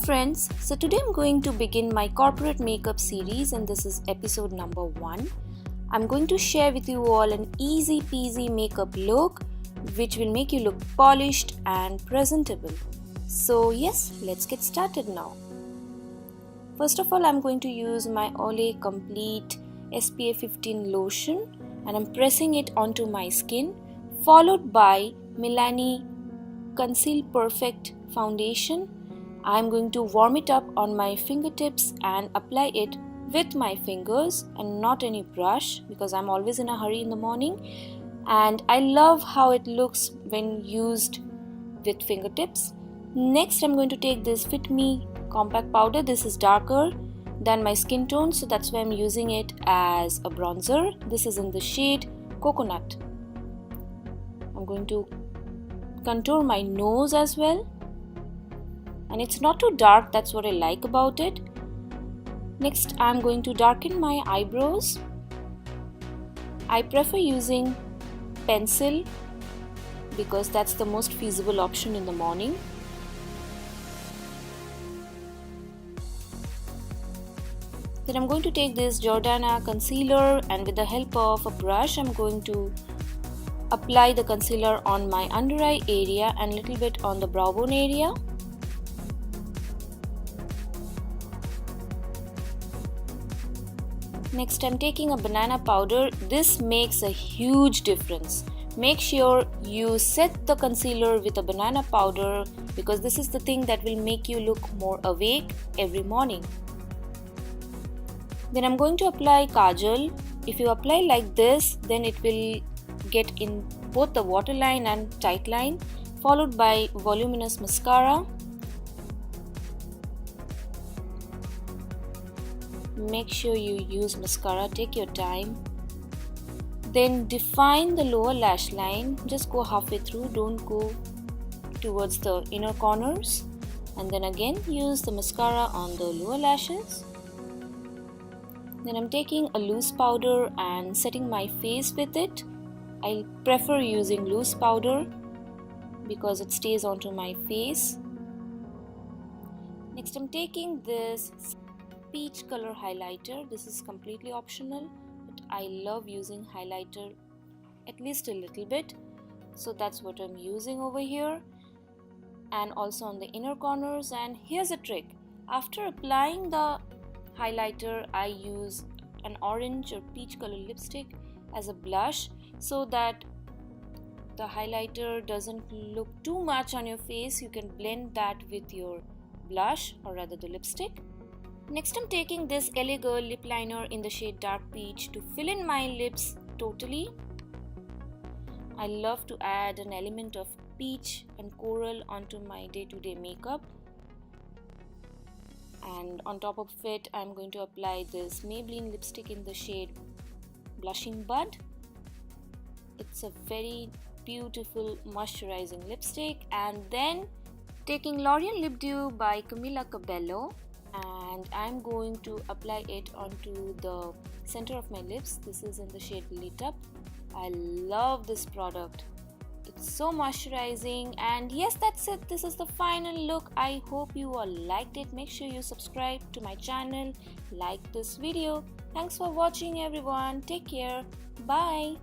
friends, so today I'm going to begin my corporate makeup series and this is episode number 1. I'm going to share with you all an easy peasy makeup look which will make you look polished and presentable. So yes, let's get started now. First of all, I'm going to use my Olay Complete SPF 15 lotion and I'm pressing it onto my skin, followed by Milani Conceal Perfect foundation. I'm going to warm it up on my fingertips and apply it with my fingers and not any brush because I'm always in a hurry in the morning, and I love how it looks when used with fingertips. Next, I'm going to take this Fit Me compact powder. This is darker than my skin tone, so that's why I'm using it as a bronzer. This is in the shade Coconut. I'm going to contour my nose as well, and it's not too dark, that's what I like about it. Next, I'm going to darken my eyebrows. I prefer using pencil because that's the most feasible option in the morning. Then I'm going to take this Jordana concealer and with the help of a brush I'm going to apply the concealer on my under eye area and a little bit on the brow bone area. Next, I'm taking a banana powder. This makes a huge difference. Make sure you set the concealer with a banana powder because this is the thing that will make you look more awake every morning. Then I'm going to apply kajal. If you apply like this, then it will get in both the waterline and tight line, followed by voluminous mascara. Make sure you use mascara, take your time. Then define the lower lash line, just go halfway through, don't go towards the inner corners, and then again use the mascara on the lower lashes. Then I'm taking a loose powder and setting my face with it. I prefer using loose powder because it stays onto my face. Next, I'm taking this peach color highlighter. This is completely optional, but I love using highlighter at least a little bit, so that's what I'm using over here and also on the inner corners. And here's a trick: after applying the highlighter, I use an orange or peach color lipstick as a blush so that the highlighter doesn't look too much on your face. You can blend that with your blush or rather the lipstick. Next, I'm taking this LA Girl lip liner in the shade Dark Peach to fill in my lips totally. I love to add an element of peach and coral onto my day-to-day makeup. And on top of it, I'm going to apply this Maybelline lipstick in the shade Blushing Bud. It's a very beautiful moisturizing lipstick. And then taking L'Oreal Lip Dew by Camila Cabello, and I'm going to apply it onto the center of my lips. This is in the shade Lit Up. I love this product. It's so moisturizing, and yes, that's it. This is the final look. I hope you all liked it. Make sure you subscribe to my channel, like this video. Thanks for watching everyone. Take care. Bye.